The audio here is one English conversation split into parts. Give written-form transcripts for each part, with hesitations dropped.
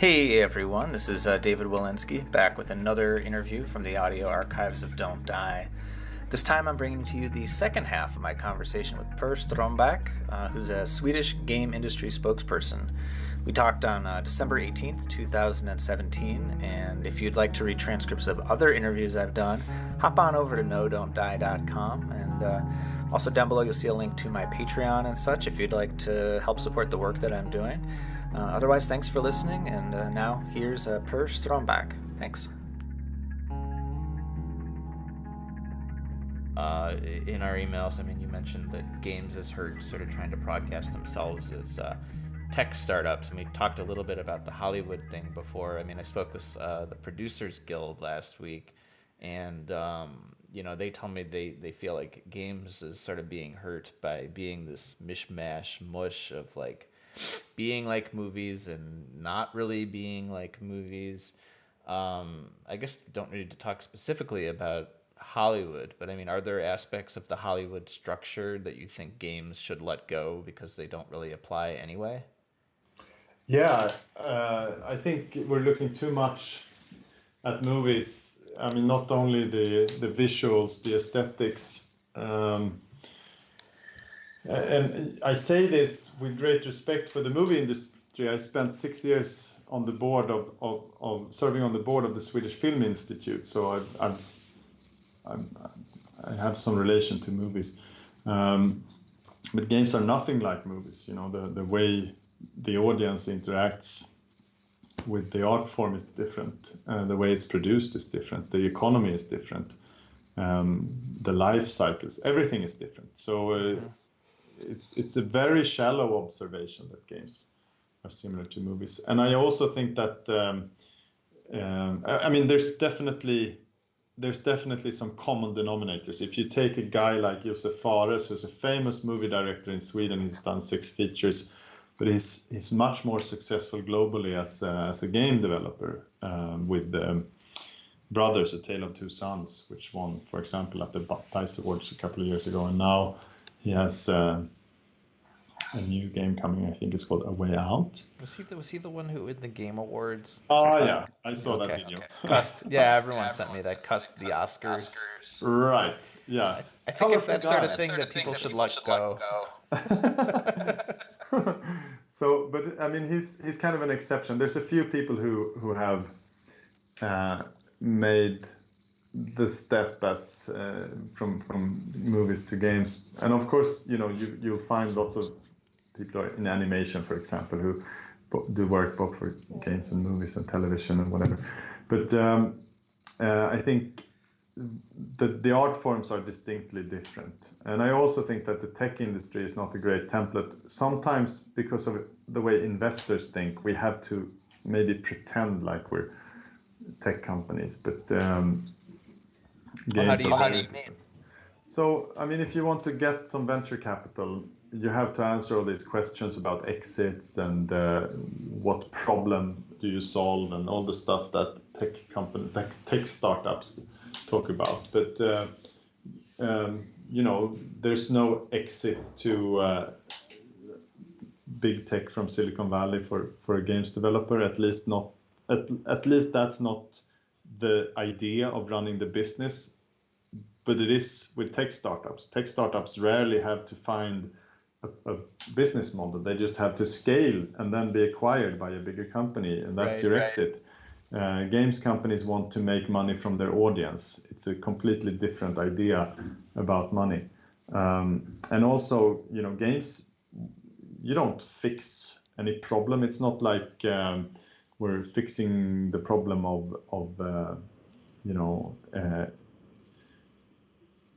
Hey everyone, this is David Wolinsky, back with another interview from the audio archives of Don't Die. This time I'm bringing to you the second half of my conversation with Per Strömbäck, who's a Swedish game industry spokesperson. We talked on December 18th, 2017, and if you'd like to read transcripts of other interviews I've done, hop on over to nodon'tdie.com, and also down below you'll see a link to my Patreon and such if you'd like to help support the work that I'm doing. Otherwise, thanks for listening, and now here's Per Strömbäck. Thanks. In our emails, you mentioned that games has heard sort of trying to broadcast themselves as tech startups, and we talked a little bit about the Hollywood thing before. I spoke with the Producers Guild last week, and they told me they feel like games is sort of being hurt by being this mishmash mush of being like movies and not really being like movies. I guess don't need to talk specifically about Hollywood, but are there aspects of the Hollywood structure that you think games should let go because they don't really apply anyway? Yeah, I think we're looking too much at movies. Not only the visuals, the aesthetics. And I say this with great respect for the movie industry. I spent 6 years on the board of serving on the board of the Swedish Film Institute, so I have some relation to movies. But games are nothing like movies. The way the audience interacts with the art form is different. The way it's produced is different. The economy is different. The life cycles, everything is different. So it's a very shallow observation that games are similar to movies. And I also think that there's definitely some common denominators. If you take a guy like Josef Fares, who's a famous movie director in Sweden, he's done 6 features, but he's much more successful globally as a game developer with Brothers: A Tale of Two Sons, which won, for example, at the DICE Awards a couple of years ago. And now he has a new game coming, I think it's called A Way Out. Was he the one who in the Game Awards? Oh, yeah, I saw that video. Everyone sent me that cussed the Oscars. Right, yeah. I think it's that sort of thing that people should let go. So, but he's kind of an exception. There's a few people who have made the step as from movies to games, and of course, you'll find lots of people in animation, for example, who do work both for games and movies and television and whatever. But I think the art forms are distinctly different, and I also think that the tech industry is not a great template. Sometimes, because of the way investors think, we have to maybe pretend like we're tech companies, but how do you mean? So, if you want to get some venture capital, you have to answer all these questions about exits and what problem do you solve and all the stuff that tech startups talk about. But there's no exit to big tech from Silicon Valley for a games developer. At least that's not the idea of running the business. But it is with tech startups. Tech startups rarely have to find a business model. They just have to scale and then be acquired by a bigger company, and that's your exit. Games companies want to make money from their audience. It's a completely different idea about money. And also, games, you don't fix any problem. It's not like we're fixing the problem of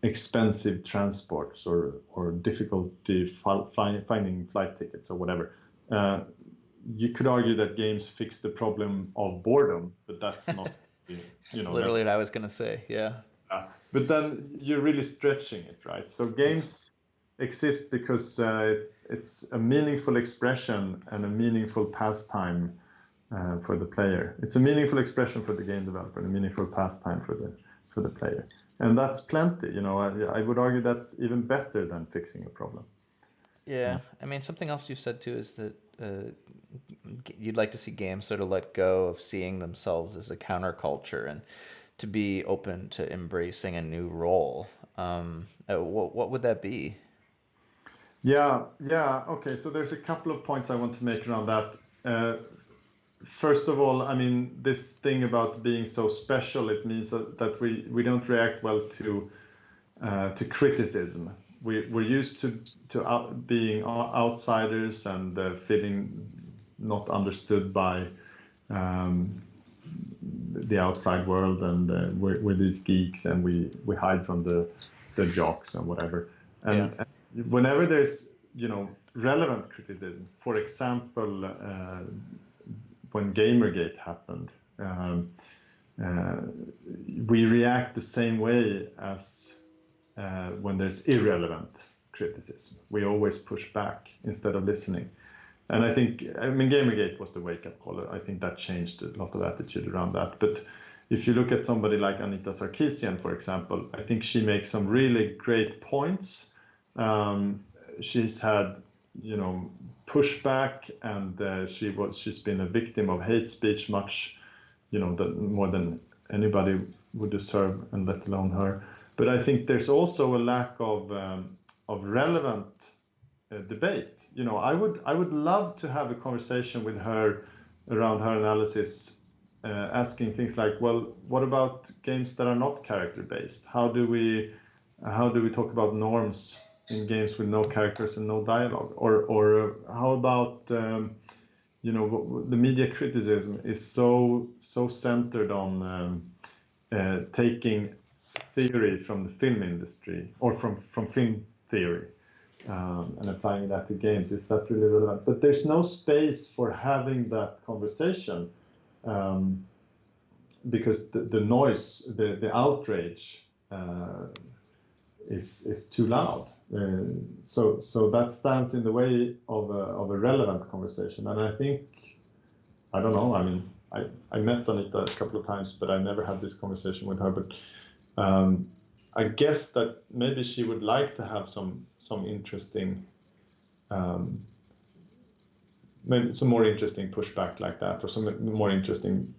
expensive transports or difficulty finding flight tickets or whatever. You could argue that games fix the problem of boredom, but that's not, literally what I was going to say. Yeah. But then you're really stretching it, right? So games exist because it's a meaningful expression and a meaningful pastime for the player. It's a meaningful expression for the game developer and a meaningful pastime for the player. And that's plenty. I would argue that's even better than fixing a problem. Yeah, something else you said too is that you'd like to see games sort of let go of seeing themselves as a counterculture and to be open to embracing a new role. What would that be? Yeah. Okay, so there's a couple of points I want to make around that. First of all, I mean, this thing about being so special, it means that we don't react well to criticism. We're used to being outsiders and feeling not understood by the outside world, and we're these geeks, and we hide from the jocks and whatever. Yeah. And whenever there's relevant criticism, for example, when Gamergate happened, we react the same way as when there's irrelevant criticism. We always push back instead of listening. And I mean, Gamergate was the wake-up call. I think that changed a lot of attitude around that. But if you look at somebody like Anita Sarkeesian, for example, I think she makes some really great points. She's had, pushback, and she's been a victim of hate speech much, more than anybody would deserve, and let alone her. But I think there's also a lack of relevant debate. I would love to have a conversation with her around her analysis, asking things like, well, what about games that are not character based? How do we talk about norms in games with no characters and no dialogue? Or how about the media criticism is so centered on taking theory from the film industry, or from film theory, and applying that to games. Is that really relevant? But there's no space for having that conversation, because the noise, the outrage is too loud. So that stands in the way of a relevant conversation. And I don't know, I mean, I met Anita a couple of times, but I never had this conversation with her. But I guess that maybe she would like to have some interesting, maybe some more interesting pushback like that, or some more interesting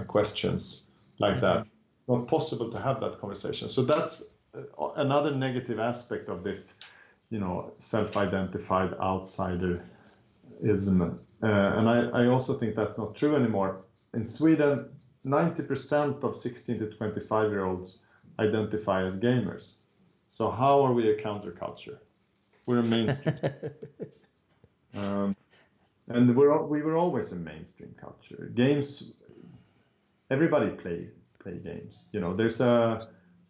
questions like that. Not possible to have that conversation. So that's another negative aspect of this, self-identified outsiderism. And I also think that's not true anymore. In Sweden, 90% of 16 to 25-year-olds identify as gamers. So how are we a counterculture? We're a mainstream. And we were always a mainstream culture. Games, everybody play games. There's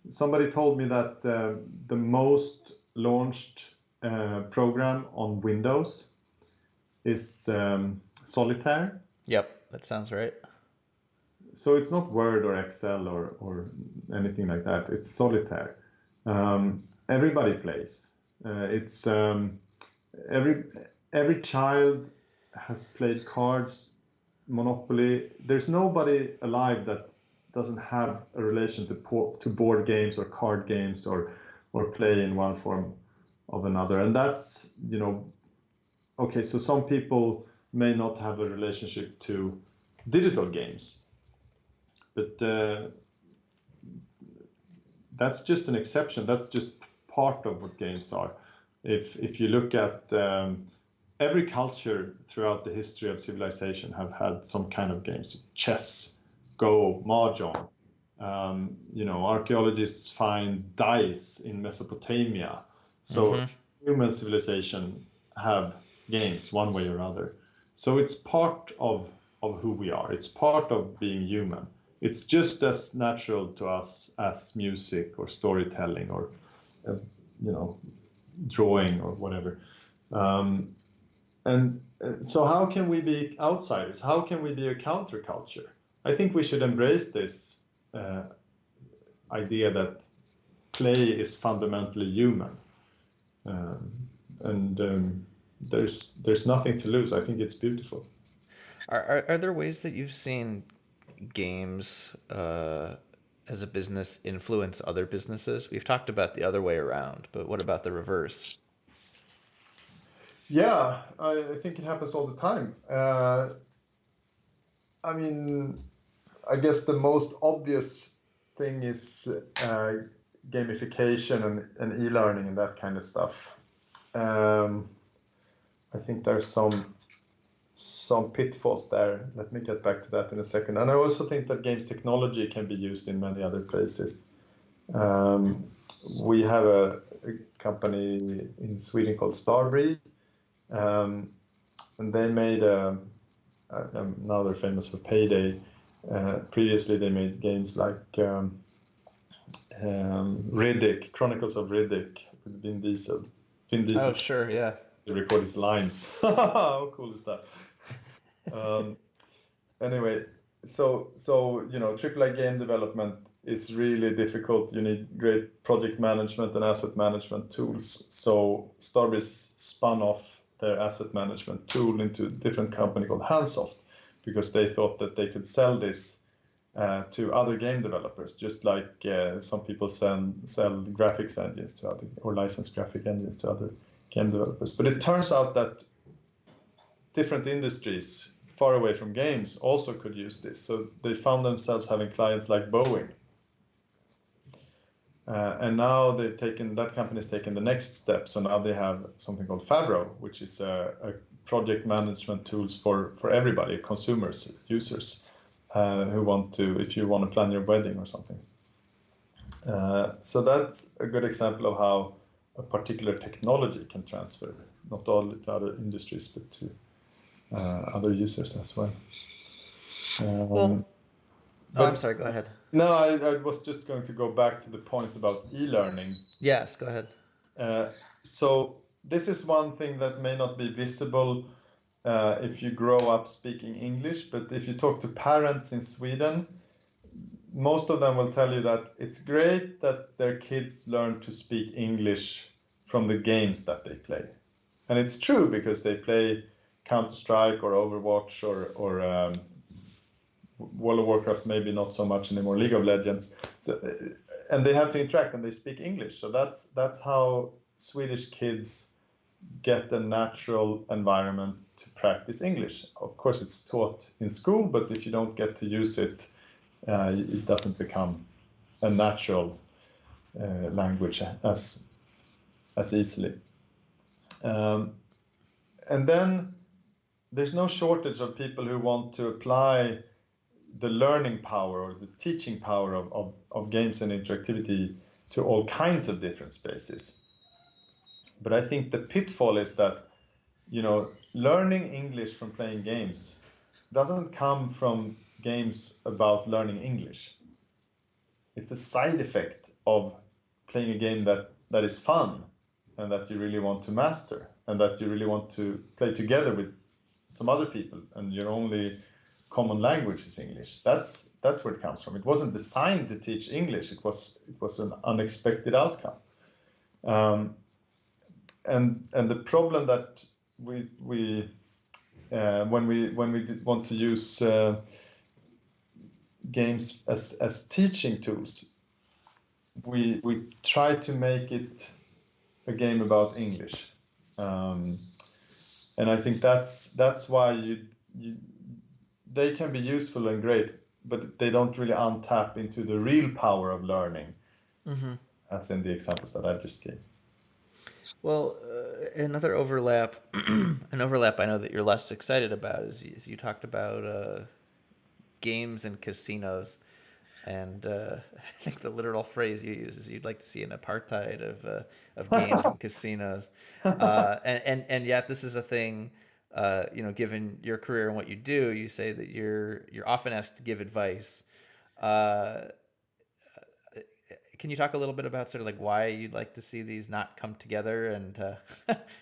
somebody told me that the most launched program on Windows is Solitaire. Yep, that sounds right. So it's not Word or Excel or anything like that. It's Solitaire. Everybody plays. It's every child has played cards, Monopoly. There's nobody alive that doesn't have a relation to board games or card games or play in one form of another. And that's, okay, so some people may not have a relationship to digital games, but that's just an exception. That's just part of what games are. If you look at every culture throughout the history of civilization have had some kind of games: chess, Go, mahjong. Archaeologists find dice in Mesopotamia. So human civilization have games one way or other. So it's part of who we are. It's part of being human. It's just as natural to us as music or storytelling or drawing or whatever. And so how can we be outsiders? How can we be a counterculture? I think we should embrace this idea that play is fundamentally human, and there's nothing to lose. I think it's beautiful. Are there ways that you've seen games as a business influence other businesses? We've talked about the other way around, but what about the reverse? Yeah, I think it happens all the time. I mean, I guess the most obvious thing is gamification and e-learning and that kind of stuff. I think there's some pitfalls there. Let me get back to that in a second. And I also think that games technology can be used in many other places. We have a company in Sweden called Starbreeze, and they made now they're famous for Payday. Previously, they made games like Riddick, Chronicles of Riddick with Vin Diesel. Vin Diesel. Oh, sure, yeah. To record his lines. How cool is that? Anyway, so AAA game development is really difficult. You need great project management and asset management tools. So Starbreeze spun off their asset management tool into a different company called Handsoft, because they thought that they could sell this to other game developers, just like some people sell graphics engines to other, or license graphic engines to other game developers. But it turns out that different industries far away from games also could use this. So they found themselves having clients like Boeing. And now that company's taken the next step. So now they have something called Favro, which is a project management tools for everybody, consumers, users, who want to, if you want to plan your wedding or something. So that's a good example of how a particular technology can transfer, not only to other industries, but to other users as well. I'm sorry, go ahead. No, I was just going to go back to the point about e-learning. Yes, go ahead. So this is one thing that may not be visible if you grow up speaking English, but if you talk to parents in Sweden, most of them will tell you that it's great that their kids learn to speak English from the games that they play. And it's true, because they play Counter-Strike or Overwatch or World of Warcraft, maybe not so much anymore, League of Legends. So, and they have to interact and they speak English. So that's how Swedish kids get a natural environment to practice English. Of course, it's taught in school, but if you don't get to use it, it doesn't become a natural language as easily. And then there's no shortage of people who want to apply the learning power or the teaching power of games and interactivity to all kinds of different spaces. But I think the pitfall is that, learning English from playing games doesn't come from games about learning English. It's a side effect of playing a game that is fun and that you really want to master and that you really want to play together with some other people, and your only common language is English. That's where it comes from. It wasn't designed to teach English. It was an unexpected outcome. And the problem that we when we want to use games as teaching tools, we try to make it a game about English, and I think that's why they can be useful and great, but they don't really untap into the real power of learning, as in the examples that I just gave. Well, another overlap, an overlap I know that you're less excited about is you talked about games and casinos, and I think the literal phrase you use is you'd like to see an apartheid of games and casinos, and yet this is a thing. Given your career and what you do, you say that you're often asked to give advice. Can you talk a little bit about sort of like why you'd like to see these not come together, and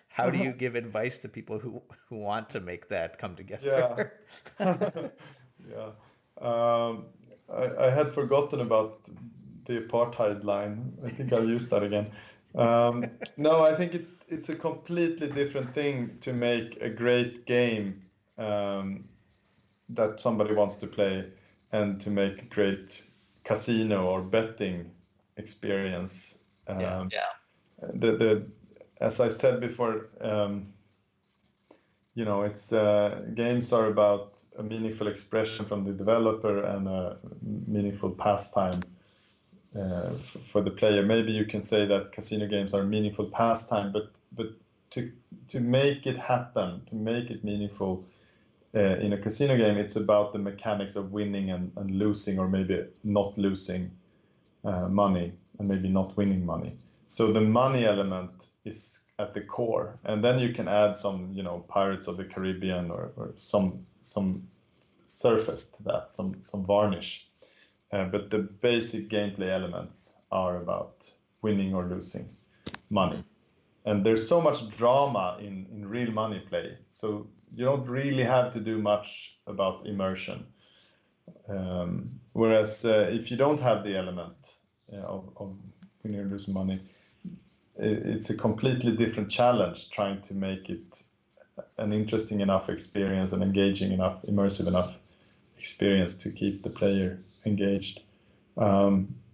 how do you give advice to people who want to make that come together? Yeah. I had forgotten about the apartheid line. I think I'll use that again. No, I think it's a completely different thing to make a great game that somebody wants to play, and to make a great casino or betting experience. As I said before, it's games are about a meaningful expression from the developer and a meaningful pastime for the player. Maybe you can say that casino games are meaningful pastime, but to make it happen, to make it meaningful in a casino game, it's about the mechanics of winning and losing, or maybe not losing money and maybe not winning money. So the money element is at the core, and then you can add some, Pirates of the Caribbean or some surface to that, some varnish. But the basic gameplay elements are about winning or losing money. And there's so much drama in real money play, so you don't really have to do much about immersion. Whereas if you don't have the element of winning or losing money, it's a completely different challenge trying to make it an interesting enough experience, an engaging enough, immersive enough experience to keep the player engaged.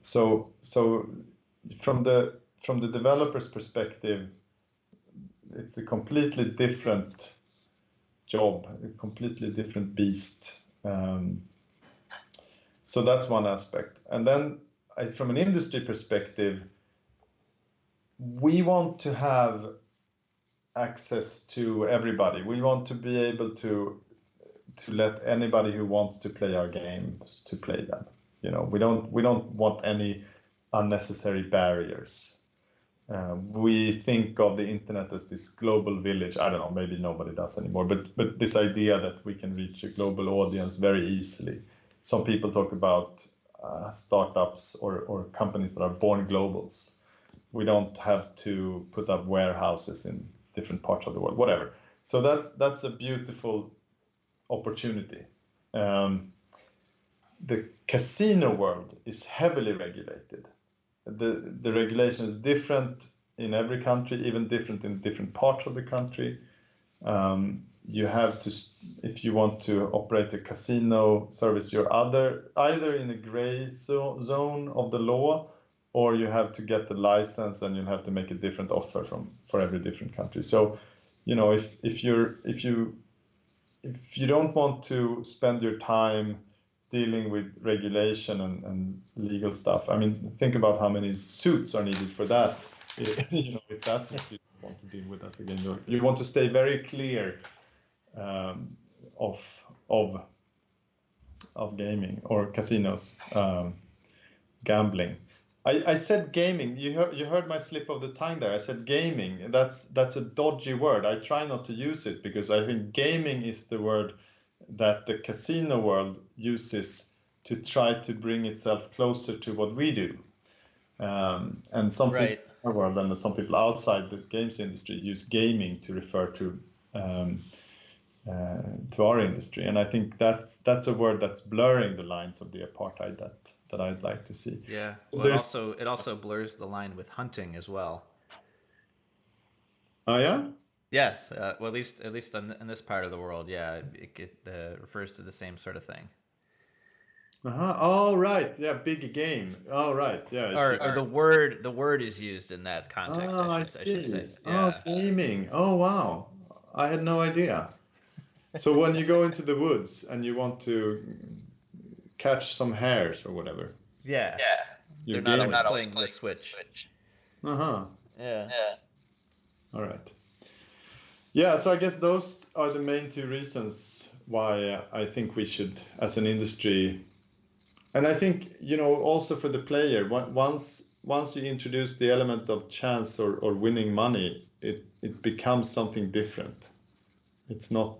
So from the developer's perspective, it's a completely different job, a completely different beast. So that's one aspect. And then from an industry perspective, we want to have access to everybody. We want to be able to let anybody who wants to play our games to play them. We don't want any unnecessary barriers. We think of the internet as this global village. I don't know, maybe nobody does anymore, but this idea that we can reach a global audience very easily. Some people talk about startups or companies that are born globals. We don't have to put up warehouses in different parts of the world, whatever. So that's a beautiful opportunity. The casino world is heavily regulated. The regulation is different in every country, even different in different parts of the country. You have to, if you want to operate a casino service, you're either in a gray zone of the law, or you have to get the license and you'll have to make a different offer for every different country. So, if you don't want to spend your time dealing with regulation and legal stuff, I mean, think about how many suits are needed for that. If that's what you want to deal with as a game developer, you want to stay very clear of gaming or casinos, gambling. I said gaming. You heard my slip of the tongue there. I said gaming. That's a dodgy word. I try not to use it because I think gaming is the word that the casino world uses to try to bring itself closer to what we do. And some people in our world and some people outside the games industry use gaming to refer to our industry, and I think that's a word that's blurring the lines of the apartheid that I'd like to see. Yeah, well, it also blurs the line with hunting as well. Oh yeah. Yes, well, at least in this part of the world, yeah, it refers to the same sort of thing. Oh right, yeah, big game. Oh right, yeah. Or the word is used in that context. Oh, I should say. see. Yeah. Oh, gaming. Oh wow, I had no idea. So when you go into the woods and you want to catch some hares or whatever. Yeah. They're not always playing the Switch. Uh-huh. Yeah. All right. Yeah, so I guess those are the main two reasons why I think we should, as an industry, and I think, also for the player, once you introduce the element of chance or winning money, it becomes something different. It's not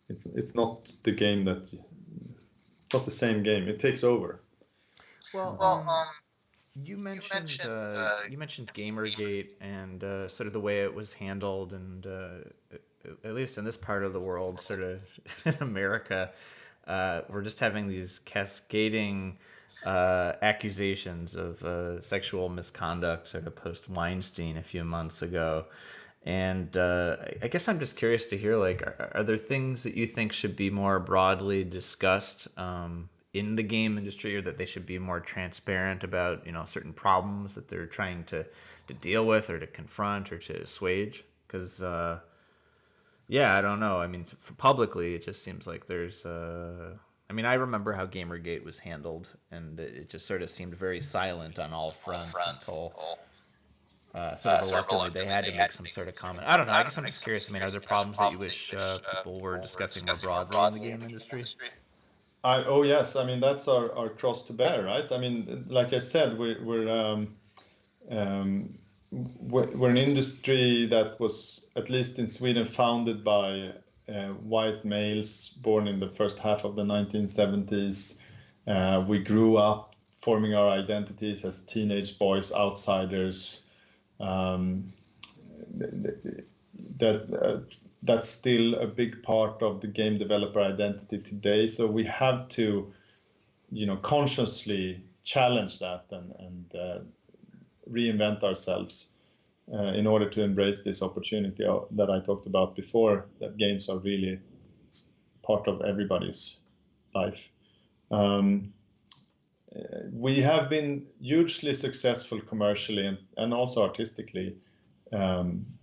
it's not the game it's not the same game. It takes over. Well, you mentioned Gamergate and sort of the way it was handled, and at least in this part of the world, sort of in America, we're just having these cascading accusations of sexual misconduct sort of post Weinstein a few months ago. And I guess I'm just curious to hear, like, are there things that you think should be more broadly discussed in the game industry, or that they should be more transparent about, certain problems that they're trying to deal with or to confront or to assuage? Because Yeah, I don't know. I mean, publicly, it just seems like there's. I mean, I remember how Gamergate was handled, and it just sort of seemed very silent on all fronts until sort of reluctantly they had to make some sort of comment. I don't know. I guess I'm just curious. I mean, are there problems that you wish people were discussing more broadly in the game industry? Oh yes, I mean that's our cross to bear, right? I mean, like I said, um, we're an industry that was, at least in Sweden, founded by white males born in the first half of the 1970s. We grew up forming our identities as teenage boys, outsiders. Um, that's still a big part of the game developer identity today. So we have to, consciously challenge that and reinvent ourselves in order to embrace this opportunity that I talked about before, that games are really part of everybody's life. We have been hugely successful commercially and also artistically,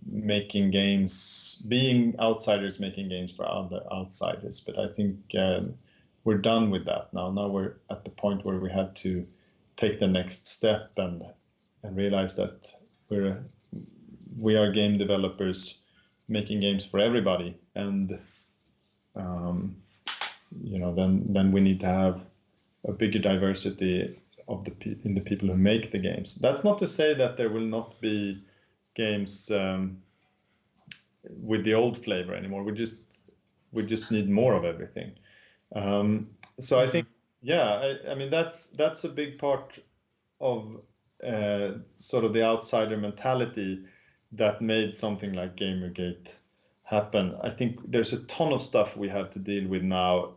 making games, being outsiders making games for other outsiders. But I think we're done with that now. Now we're at the point where we have to take the next step and realize that we are game developers making games for everybody, and then we need to have a bigger diversity of in the people who make the games. That's not to say that there will not be games with the old flavor anymore. We just need more of everything. So I think, yeah, I mean that's a big part of sort of the outsider mentality that made something like Gamergate happen. I think there's a ton of stuff we have to deal with now.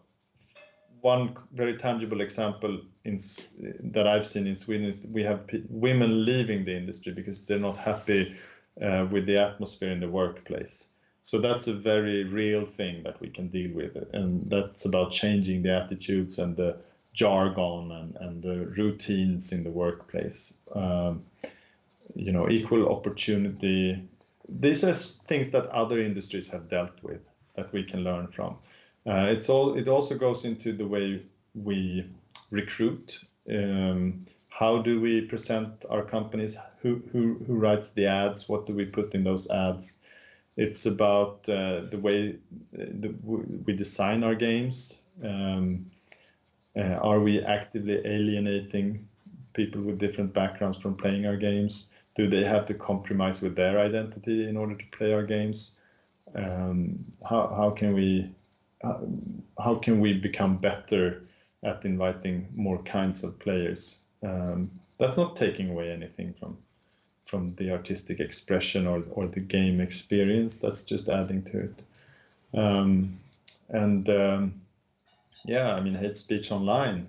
One very tangible example that I've seen in Sweden is we have women leaving the industry because they're not happy with the atmosphere in the workplace. So that's a very real thing that we can deal with, and that's about changing the attitudes and the jargon and the routines in the workplace. Equal opportunity. These are things that other industries have dealt with that we can learn from. It also goes into the way we recruit. How do we present our companies? Who writes the ads? What do we put in those ads? It's about the way we design our games. Are we actively alienating people with different backgrounds from playing our games? Do they have to compromise with their identity in order to play our games? How can we become better at inviting more kinds of players? That's not taking away anything from the artistic expression or the game experience. That's just adding to it. Yeah, I mean, hate speech online.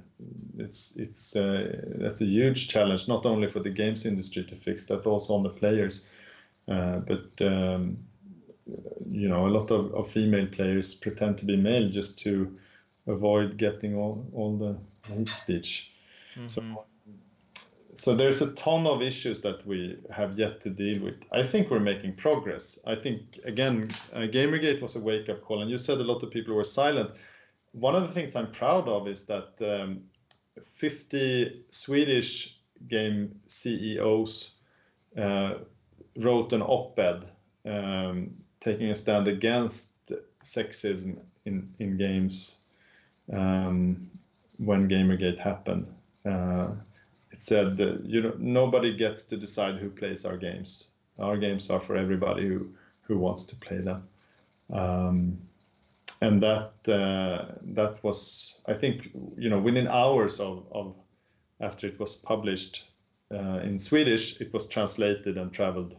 That's a huge challenge, not only for the games industry to fix. That's also on the players. But a lot of female players pretend to be male just to avoid getting all the hate speech. Mm-hmm. So there's a ton of issues that we have yet to deal with. I think we're making progress. I think, again, Gamergate was a wake-up call, and you said a lot of people were silent. One of the things I'm proud of is that 50 Swedish game CEOs wrote an op-ed taking a stand against sexism in games when Gamergate happened. It said that nobody gets to decide who plays our games. Our games are for everybody who wants to play them. And that was, I think, within hours of after it was published in Swedish, it was translated and traveled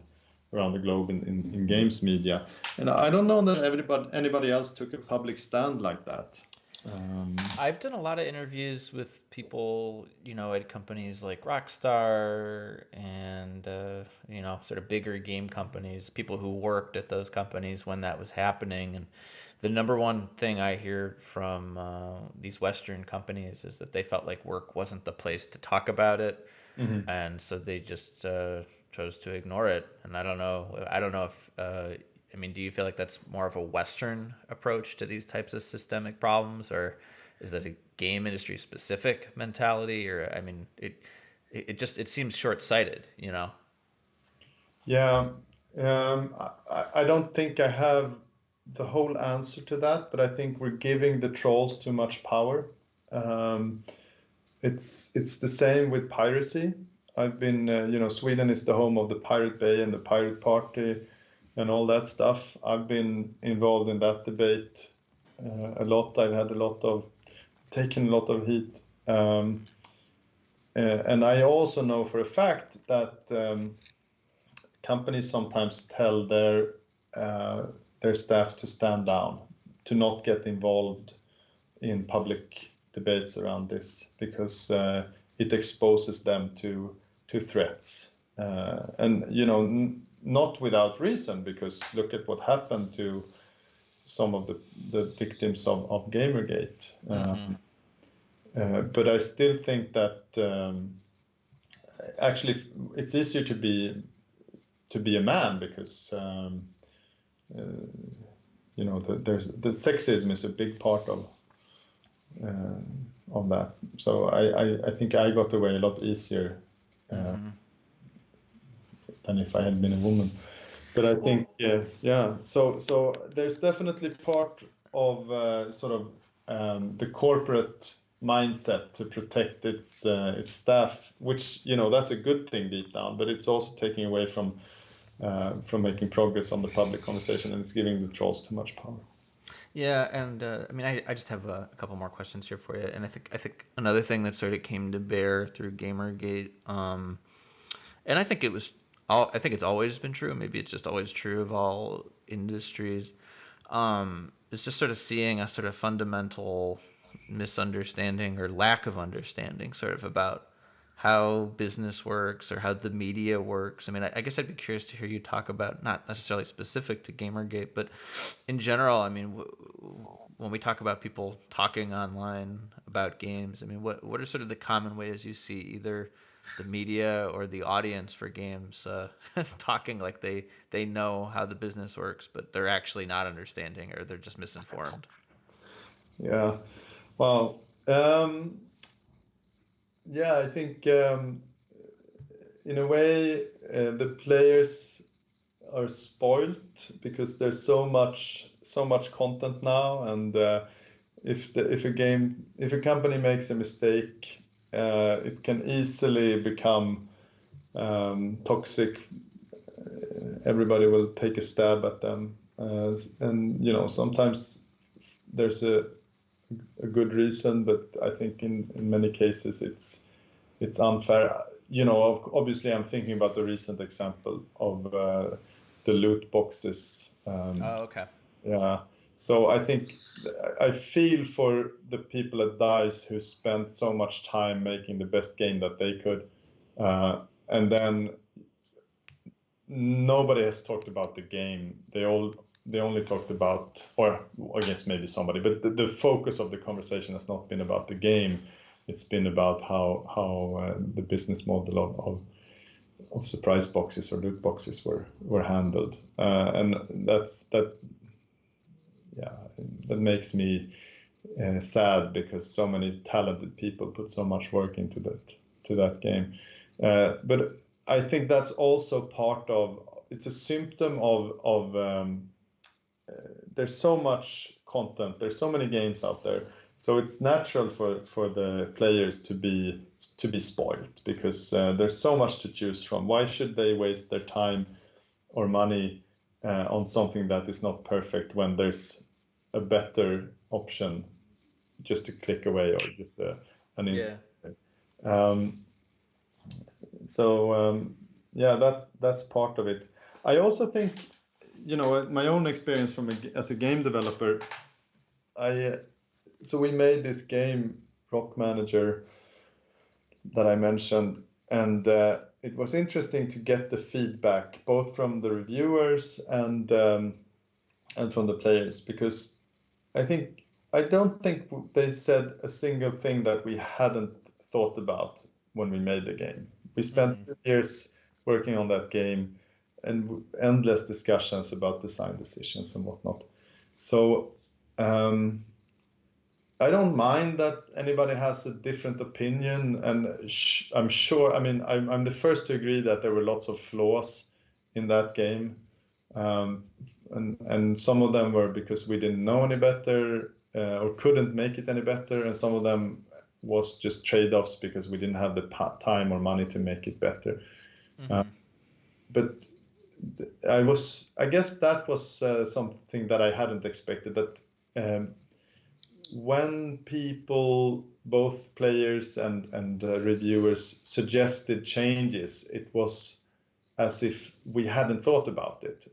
around the globe in games media. And I don't know that anybody else took a public stand like that. I've done a lot of interviews with people, at companies like Rockstar and, sort of bigger game companies, people who worked at those companies when that was happening. And the number one thing I hear from these Western companies is that they felt like work wasn't the place to talk about it. Mm-hmm. And so they just chose to ignore it. And I don't know if I mean, do you feel like that's more of a Western approach to these types of systemic problems, or is that a game industry specific mentality? Or I mean, it seems short-sighted, you know? Yeah, I don't think I have the whole answer to that, but I think we're giving the trolls too much power. Um, it's the same with piracy. I've been, Sweden is the home of the Pirate Bay and the Pirate Party and all that stuff. I've been involved in that debate a lot. I've had taken a lot of heat. And I also know for a fact that companies sometimes tell their staff to stand down, to not get involved in public debates around this, because it exposes them to threats, and not without reason, because look at what happened to some of the victims of Gamergate. But I still think that actually it's easier to be a man, because the sexism is a big part of that. So I think I got away a lot easier than if I had been a woman. But I think So there's definitely part of the corporate mindset to protect its staff, which that's a good thing deep down, but it's also taking away from making progress on the public conversation, and it's giving the trolls too much power. Yeah, and I mean, I just have a couple more questions here for you, and I think another thing that sort of came to bear through Gamergate, and I think I think it's always been true. Maybe it's just always true of all industries. It's just sort of seeing a sort of fundamental misunderstanding or lack of understanding, sort of about how business works or how the media works. I mean, I guess I'd be curious to hear you talk about, not necessarily specific to Gamergate, but in general. I mean, when we talk about people talking online about games, I mean, what are sort of the common ways you see either the media or the audience for games talking like they know how the business works, but they're actually not understanding, or they're just misinformed? Yeah. Well, I think in a way the players are spoilt, because there's so much content now, and if a company makes a mistake, it can easily become toxic. Everybody will take a stab at them, and sometimes there's a good reason, but I think in many cases it's unfair. Obviously I'm thinking about the recent example of the loot boxes. Oh, okay. Yeah. So I think I feel for the people at DICE who spent so much time making the best game that they could, and then nobody has talked about the game. They only talked about, or I guess maybe somebody, but the focus of the conversation has not been about the game. It's been about how the business model of surprise boxes or loot boxes were handled, and that makes me sad, because so many talented people put so much work into that game. But I think that's also part of, it's a symptom of there's so much content, there's so many games out there, so it's natural for the players to be spoiled, because there's so much to choose from. Why should they waste their time or money on something that is not perfect, when there's a better option just to click away, or just an instant? That's part of it. I also think, my own experience as a game developer, so we made this game Rock Manager that I mentioned, and it was interesting to get the feedback both from the reviewers and from the players, because I don't think they said a single thing that we hadn't thought about when we made the game. We spent 2 years working on that game. endless discussions about design decisions and whatnot. So I don't mind that anybody has a different opinion, and I'm sure. I mean, I'm the first to agree that there were lots of flaws in that game, and some of them were because we didn't know any better or couldn't make it any better, and some of them was just trade-offs because we didn't have the time or money to make it better. But I guess that was something that I hadn't expected, that when people, both players and reviewers, suggested changes, it was as if we hadn't thought about it.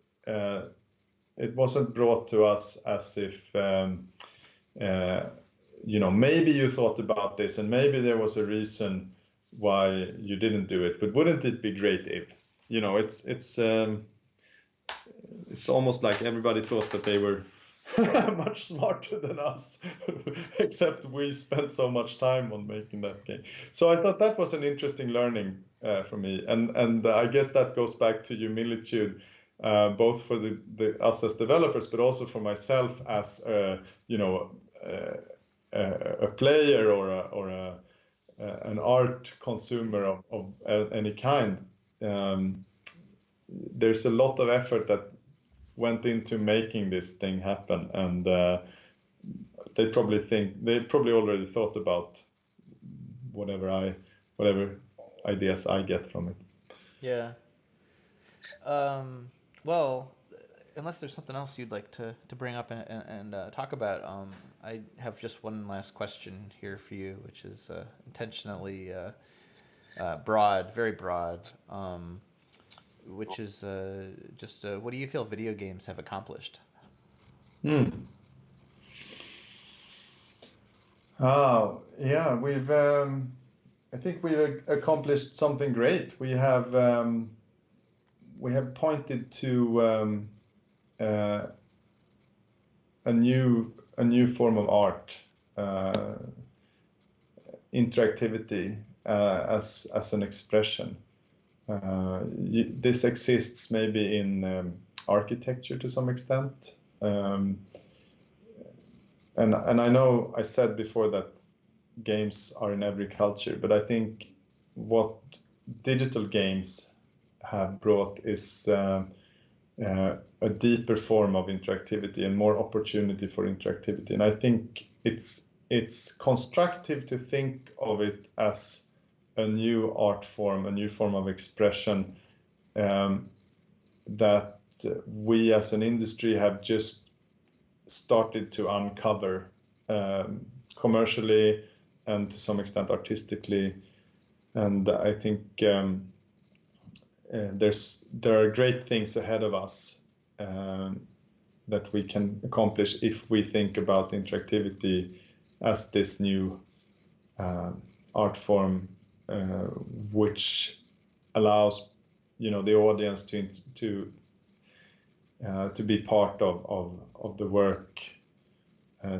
It wasn't brought to us as if, maybe you thought about this and maybe there was a reason why you didn't do it, but wouldn't it be great if, it's almost like everybody thought that they were much smarter than us, except we spent so much time on making that game. So I thought that was an interesting learning for me, and I guess that goes back to humilitude, both for us as developers, but also for myself as a player or an art consumer of any kind. There's a lot of effort that went into making this thing happen, and they probably already thought about whatever ideas I get from it. Yeah. Well, unless there's something else you'd like to bring up and talk about, I have just one last question here for you, which is intentionally broad, very broad, which is just what do you feel video games have accomplished? Oh, yeah, I think we've accomplished something great. We have pointed to a new form of art, interactivity as an expression. This exists maybe in architecture to some extent, and I know I said before that games are in every culture, but I think what digital games have brought is a deeper form of interactivity and more opportunity for interactivity. And I think it's constructive to think of it as a new art form, a new form of expression that we as an industry have just started to uncover commercially and to some extent artistically. And I think there are great things ahead of us that we can accomplish if we think about interactivity as this new art form, which allows the audience to be part of the work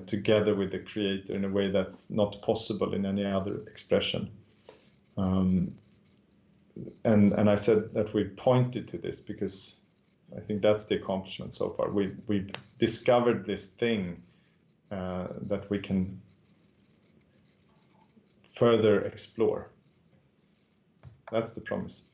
together with the creator in a way that's not possible in any other expression. And I said that we pointed to this because I think that's the accomplishment so far. We've discovered this thing that we can further explore. That's the promise.